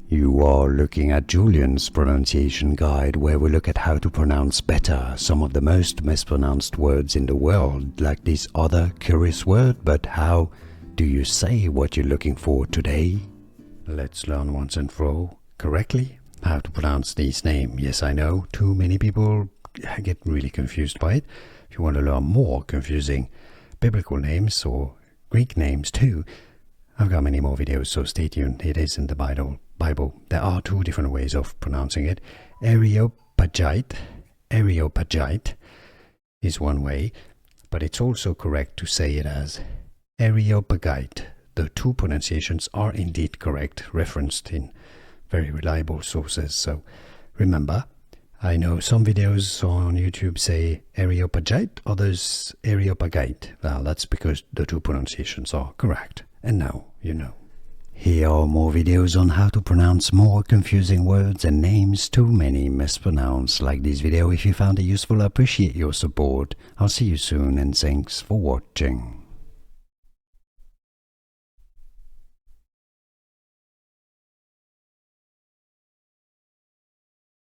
You are looking at Julian's pronunciation guide, where we look at how to pronounce better some of the most mispronounced words in the world, like this other curious word. But how do you say what you're looking for today? Let's learn once and for all correctly how to pronounce these names. Yes, I know, too many people get really confused by it. If you want to learn more confusing biblical names or Greek names too, I've got many more videos, so stay tuned. It is in the Bible. There are two different ways of pronouncing it. Areopagite is one way, but it's also correct to say it as Areopagite. The two pronunciations are indeed correct, referenced in very reliable sources. So remember, I know some videos on YouTube say Areopagite, others Areopagite. Well, that's because the two pronunciations are correct. And now you know. Here are more videos on how to pronounce more confusing words and names too many mispronounced. Like this video if you found it useful. I appreciate your support. I'll see you soon and thanks for watching.